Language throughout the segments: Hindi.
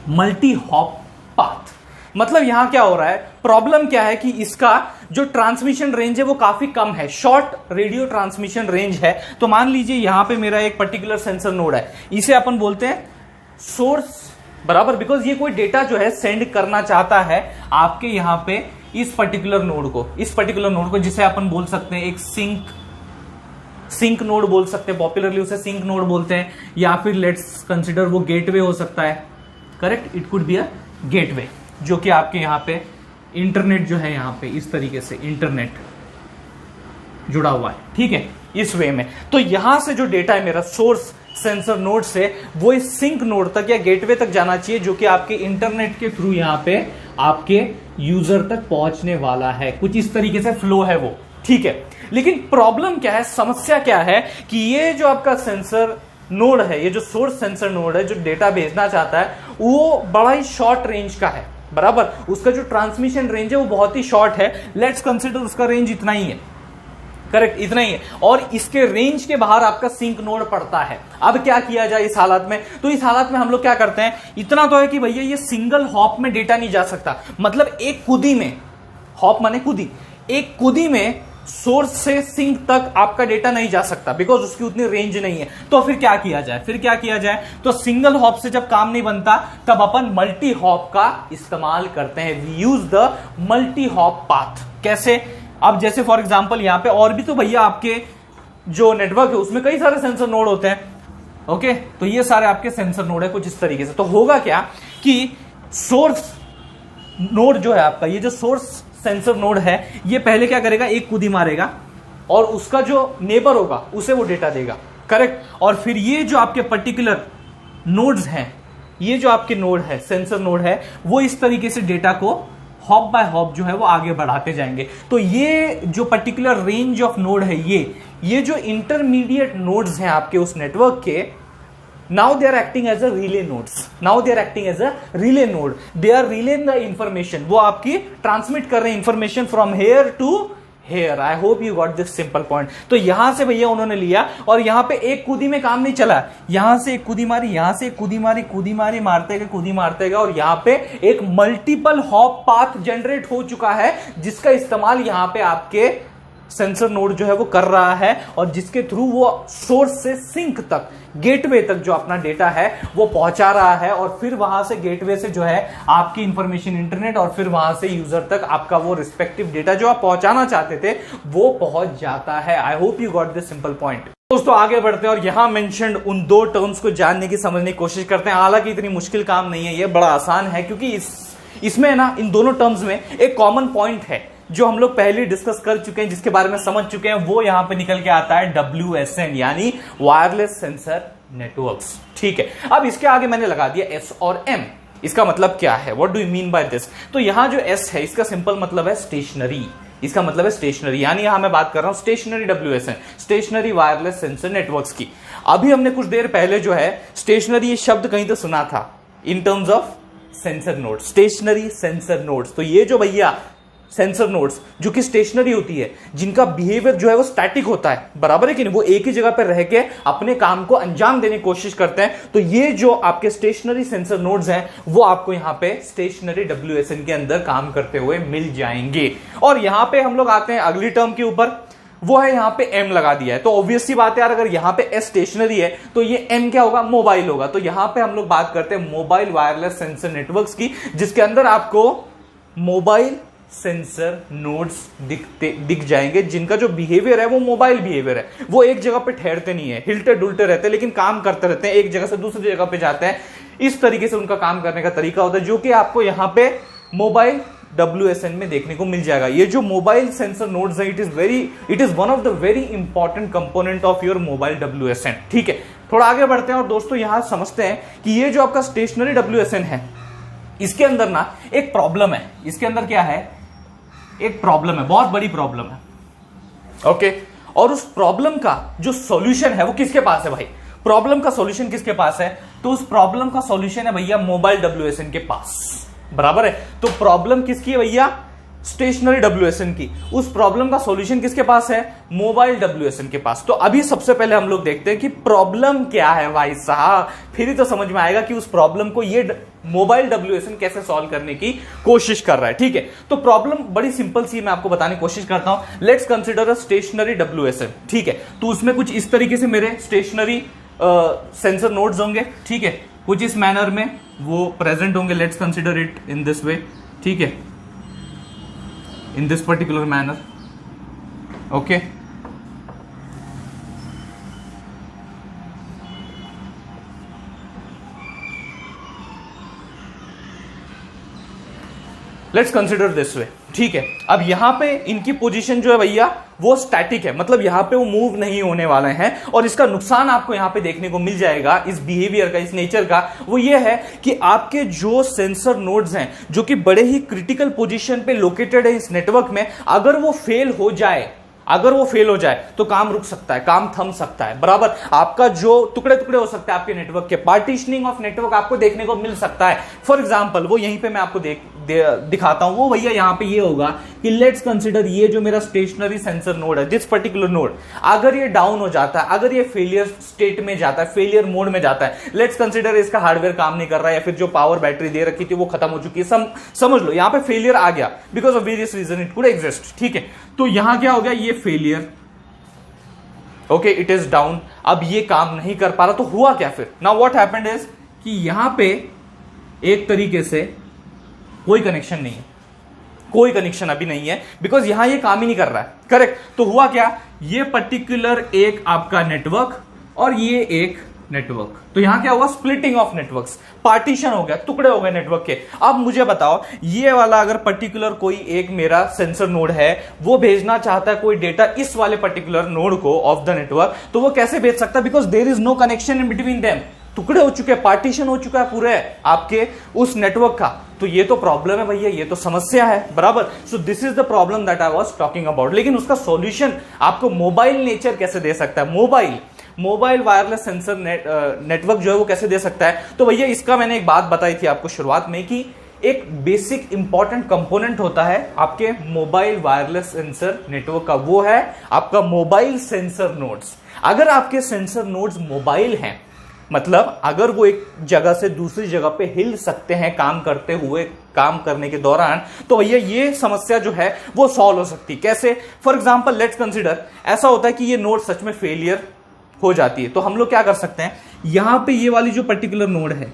Multi hop path. मतलब यहां क्या हो रहा है, प्रॉब्लम क्या है कि इसका जो ट्रांसमिशन रेंज है वो काफी कम है, शॉर्ट रेडियो ट्रांसमिशन रेंज है। तो मान लीजिए यहां पे मेरा एक पर्टिकुलर सेंसर नोड है, इसे अपन बोलते हैं सोर्स, बराबर, बिकॉज ये कोई डेटा जो है सेंड करना चाहता है आपके यहां पे इस पर्टिकुलर नोड को, जिसे अपन बोल सकते हैं एक सिंक नोड बोल सकते हैं, पॉपुलरली उसे सिंक नोड बोलते हैं, या फिर लेट्स कंसिडर वो गेटवे हो सकता है। Correct, it could be a gateway, जो कि आपके यहां पे इंटरनेट जो है यहां पे इस तरीके से इंटरनेट जुड़ा हुआ है, ठीक है, इस वे में। तो यहां से जो डेटा है मेरा सोर्स सेंसर नोड से, वो इस सिंक नोड तक या गेटवे तक जाना चाहिए, जो कि आपके इंटरनेट के थ्रू यहां पे आपके यूजर तक पहुंचने वाला है। कुछ इस तरीके से फ्लो है वो, ठीक है। लेकिन प्रॉब्लम क्या है, समस्या क्या है कि ये जो आपका सेंसर नोड है, ये जो सोर्स सेंसर नोड है जो डेटा भेजना चाहता है, वो बड़ा ही शॉर्ट रेंज का है, बराबर। उसका जो ट्रांसमिशन रेंज है वो बहुत ही शॉर्ट है। लेट्स कंसीडर उसका रेंज इतना ही है, करेक्ट, इतना ही है, और इसके रेंज के बाहर आपका सिंक नोड पड़ता है। अब क्या किया जाए इस हालत में? तो इस हालत में हम लोग क्या करते हैं, इतना तो है कि भैया ये सिंगल हॉप में डेटा नहीं जा सकता, मतलब एक कुदी में, हॉप माने कुदी, एक कुदी में सोर्स से सिंक तक आपका डेटा नहीं जा सकता, बिकॉज उसकी उतनी रेंज नहीं है। तो फिर क्या किया जाए? तो सिंगल हॉप से जब काम नहीं बनता, तब अपन मल्टी हॉप का इस्तेमाल करते हैं। We use the multi hop path. कैसे? अब जैसे फॉर एग्जांपल यहां पे और भी तो भैया आपके जो नेटवर्क है उसमें कई सारे सेंसर नोड होते हैं, ओके। तो ये सारे आपके सेंसर नोड है कुछ इस तरीके से। तो होगा क्या कि सोर्स नोड जो है आपका, ये जो सोर्स सेंसर नोड है, ये पहले क्या करेगा, एक कूदी मारेगा और उसका जो नेबर होगा उसे वो डेटा देगा, करेक्ट। और फिर ये जो आपके पर्टिकुलर नोड्स हैं, ये जो आपके नोड है, सेंसर नोड है, वो इस तरीके से डेटा को हॉप बाय हॉप जो है वो आगे बढ़ाते जाएंगे। तो ये जो पर्टिकुलर रेंज ऑफ नोड है, ये जो इंटरमीडिएट नोड्स हैं आपके उस नेटवर्क के, now they are acting as a relay nodes. Now they are acting as a relay node. They are relaying the information. वो आपकी ट्रांसमिट कर रहे हैं information from here to here. I hope you got this simple point. तो यहां से भैया उन्होंने लिया और यहां पे एक कूदी में काम नहीं चला, यहां से एक कूदी मारी, यहां से एक कूदी मारी, कूदी मारी, मारते गए, कूदी मारते गए, और यहां पे एक मल्टीपल हॉप पाथ जनरेट हो चुका है, जिसका इस्तेमाल यहां पे आपके सेंसर नोड जो है वो कर रहा है, और जिसके थ्रू वो सोर्स से सिंक तक, गेटवे तक जो अपना डेटा है वो पहुंचा रहा है, और फिर वहां से गेटवे से जो है आपकी इंफॉर्मेशन इंटरनेट, और फिर वहां से यूजर तक आपका वो रिस्पेक्टिव डेटा जो आप पहुंचाना चाहते थे वो पहुंच जाता है। I hope you got this simple point. दोस्तों आगे बढ़ते हैं और यहां मेंशन्ड उन दो टर्म्स को जानने की, समझने की कोशिश करते हैं। हालांकि इतनी मुश्किल काम नहीं है, ये बड़ा आसान है, क्योंकि इसमें ना इन दोनों टर्म्स में एक कॉमन पॉइंट है जो हम लोग पहले डिस्कस कर चुके हैं, जिसके बारे में समझ चुके हैं। वो यहां पे निकल के आता है WSN, यानी वायरलेस सेंसर नेटवर्क्स, ठीक है। अब इसके आगे मैंने लगा दिया S और M। इसका मतलब क्या है, what do you mean by this? तो यहां जो S है, इसका सिंपल मतलब है स्टेशनरी, इसका मतलब है स्टेशनरी, यानी यहां मैं बात कर रहा हूं stationary WSN, stationary wireless sensor networks की। अभी हमने कुछ देर पहले जो है स्टेशनरी ये शब्द कहीं तो सुना था in terms of sensor node, stationary sensor nodes. तो ये जो भैया सेंसर नोड्स जो कि स्टेशनरी होती है, जिनका बिहेवियर जो है वो स्टैटिक होता है, बराबर है कि नहीं, वो एक ही जगह पर रह के अपने काम को अंजाम देने की कोशिश करते हैं। तो ये जो आपके स्टेशनरी सेंसर नोड्स हैं वो आपको यहां पे स्टेशनरी WSN के अंदर काम करते हुए मिल जाएंगे। और यहां पे हम लोग आते हैं अगली टर्म के ऊपर, वो है यहां पे M लगा दिया है। तो ऑब्वियस सी बात है यार, अगर यहां पे S स्टेशनरी है तो ये M क्या होगा, मोबाइल होगा। तो यहां पे हम लोग बात करते हैं मोबाइल वायरलेस सेंसर नेटवर्क्स की, जिसके अंदर आपको मोबाइल सेंसर नोड्स दिख जाएंगे, जिनका जो बिहेवियर है वो मोबाइल बिहेवियर है। वो एक जगह पे ठहरते नहीं है, हिलते डुलते रहते हैं, लेकिन काम करते रहते हैं, एक जगह से दूसरी जगह पे जाते हैं। इस तरीके से उनका काम करने का तरीका होता है, जो कि आपको यहां पे मोबाइल WSN में देखने को मिल जाएगा। ये जो मोबाइल सेंसर नोड्स है, it is one of the very important component of your mobile WSN, ठीक है। थोड़ा आगे बढ़ते हैं और दोस्तों यहां समझते हैं कि ये जो आपका स्टेशनरी WSN है, इसके अंदर ना एक प्रॉब्लम है। इसके अंदर क्या है, एक प्रॉब्लम है, बहुत बड़ी प्रॉब्लम है, ओके। और उस प्रॉब्लम का जो सॉल्यूशन है वो किसके पास है भाई? प्रॉब्लम का सॉल्यूशन किसके पास है? तो उस प्रॉब्लम का सॉल्यूशन है भैया मोबाइल WSN के पास, बराबर है। तो प्रॉब्लम किसकी है भैया? स्टेशनरी WSN की, उस प्रॉब्लम का सॉल्यूशन किसके पास है? मोबाइल WSN के पास। तो अभी सबसे पहले हम लोग देखते हैं कि प्रॉब्लम क्या है भाई साहब, फिर ही तो समझ में आएगा कि उस प्रॉब्लम को ये मोबाइल WSN कैसे सॉल्व करने की कोशिश कर रहा है। ठीक है, तो प्रॉब्लम बड़ी सिंपल सी मैं आपको बताने की कोशिश करता हूं। Let's consider a stationary WSN। ठीक है, तो उसमें कुछ इस तरीके से मेरे स्टेशनरी सेंसर नोड्स होंगे। ठीक है, कुछ इस मैनर में वो प्रेजेंट होंगे। Let's consider it in this way. ठीक है, in this particular manner. Okay, let's consider this way. ठीक है, अब यहां पे इनकी पोजीशन जो है भैया वो स्टैटिक है, मतलब यहां पे वो मूव नहीं होने वाले हैं। और इसका नुकसान आपको यहां पे देखने को मिल जाएगा इस बिहेवियर का, इस नेचर का, वो ये है कि आपके जो सेंसर नोड्स हैं जो कि बड़े ही क्रिटिकल पोजीशन पे लोकेटेड है इस नेटवर्क में, अगर वो फेल हो जाए तो काम रुक सकता है, काम थम सकता है। बराबर, आपका जो टुकड़े टुकड़े हो सकते हैं आपके नेटवर्क के, पार्टीशनिंग ऑफ नेटवर्क आपको देखने को मिल सकता है। फॉर एग्जांपल वो यहीं पे मैं आपको दिखाता हूं। वो भैया यहां पे ये होगा कि लेट्स कंसीडर ये जो मेरा स्टेशनरी सेंसर नोड है, दिस पर्टिकुलर नोड, अगर ये डाउन हो जाता है, अगर ये फेलियर स्टेट में जाता है, फेलियर मोड में जाता है, लेट्स कंसीडर इसका हार्डवेयर काम नहीं कर रहा है या फिर जो पावर बैटरी दे रखी थी वो खत्म हो चुकी है, समझ लो यहां पे फेलियर आ गया because of various reason it could exist. ठीक है, तो यहां क्या हो गया, ये failure, okay, it is down, अब ये काम नहीं कर पा रहा। तो हुआ क्या फिर? नाउ व्हाट हैपेंड इज कि यहां पे एक तरीके से कोई कनेक्शन नहीं है, कोई कनेक्शन अभी नहीं है बिकॉज यहां ये काम ही नहीं कर रहा है। करेक्ट, तो हुआ क्या, ये पर्टिकुलर एक आपका नेटवर्क और ये एक नेटवर्क, तो यहां क्या हुआ, स्प्लिटिंग ऑफ नेटवर्क्स, पार्टीशन हो गया, टुकड़े हो गए नेटवर्क के। अब मुझे बताओ, ये वाला अगर पर्टिकुलर कोई एक मेरा सेंसर नोड है, वो भेजना चाहता है कोई डेटा इस वाले पर्टिकुलर नोड को ऑफ द नेटवर्क, तो वो कैसे भेज सकता है? Because there is no connection in between them, टुकड़े हो चुके हैं, पार्टीशन हो चुका है पूरे आपके उस नेटवर्क का। तो ये तो प्रॉब्लम है भैया, ये तो समस्या है। बराबर, so this is the problem that I was talking about. लेकिन उसका सॉल्यूशन आपको मोबाइल नेचर कैसे दे सकता है, मोबाइल वायरलेस सेंसर नेटवर्क जो है वो कैसे दे सकता है? तो भैया इसका मैंने एक बात बताई थी आपको शुरुआत में कि एक बेसिक इंपॉर्टेंट कंपोनेंट होता है आपके मोबाइल वायरलेस सेंसर नेटवर्क का, वो है आपका मोबाइल सेंसर नोड्स। अगर आपके सेंसर नोड्स मोबाइल हैं, मतलब अगर वो एक जगह से दूसरी जगह पे हिल सकते हैं काम करते हुए, काम करने के दौरान, तो भैया ये समस्या जो है वो सॉल्व हो सकती है। कैसे? फॉर एग्जांपल लेट्स कंसीडर, ऐसा होता है कि ये नोड सच में फेलियर हो जाती है, तो हम लोग क्या कर सकते हैं, यहां पे ये वाली जो पर्टिकुलर नोड है,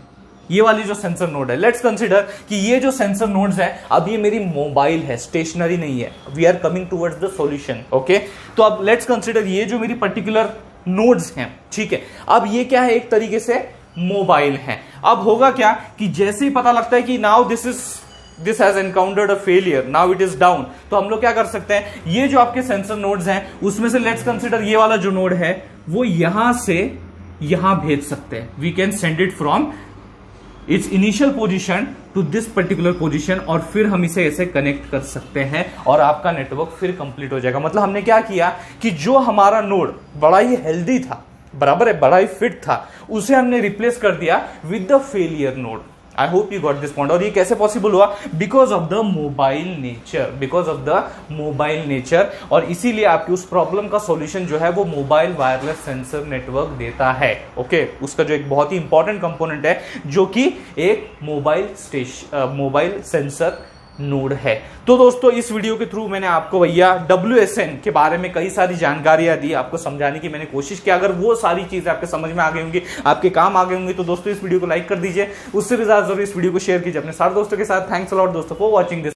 ये वाली जो सेंसर नोड है, लेट्स कंसीडर कि ये जो सेंसर नोड्स है, अब ये मेरी मोबाइल है, स्टेशनरी नहीं है। We are coming towards the solution. Okay, तो अब लेट्स कंसीडर ये जो मेरी पर्टिकुलर नोड्स हैं, ठीक है, अब ये क्या है, एक तरीके से मोबाइल है। अब होगा क्या कि जैसे ही पता लगता है कि now this has encountered a failure, now it is down, तो हम लोग क्या कर सकते हैं, ये जो आपके सेंसर नोड्स हैं उसमें से लेट्स कंसीडर ये वाला जो नोड है वो यहां से यहां भेज सकते हैं। We can send it from its initial position to this particular position, और फिर हम इसे ऐसे कनेक्ट कर सकते हैं और आपका नेटवर्क फिर कंप्लीट हो जाएगा। मतलब हमने क्या किया कि जो हमारा नोड बड़ा ही हेल्दी था, बराबर है, बड़ा ही फिट था, उसे हमने रिप्लेस कर दिया with the failure node. I hope you got this point. और ये कैसे पॉसिबल हुआ? Because of the mobile nature, because of the mobile nature. और इसीलिए आपकी उस प्रॉब्लम का सॉल्यूशन जो है वो मोबाइल वायरलेस सेंसर नेटवर्क देता है। ओके, उसका जो एक बहुत ही इंपॉर्टेंट कंपोनेंट है जो कि एक मोबाइल सेंसर नोड है। तो दोस्तों इस वीडियो के थ्रू मैंने आपको भैया WSN के बारे में कई सारी जानकारियां दी, आपको समझाने की मैंने कोशिश की। अगर वो सारी चीजें आपके समझ में आ गई होंगी, आपके काम आ गई होंगी, तो दोस्तों इस वीडियो को लाइक कर दीजिए। उससे भी ज्यादा जरूर इस वीडियो को शेयर कीजिए अपने सारे दोस्तों के साथ। थैंक्स अ लॉट दोस्तों फॉर वॉचिंग दिस।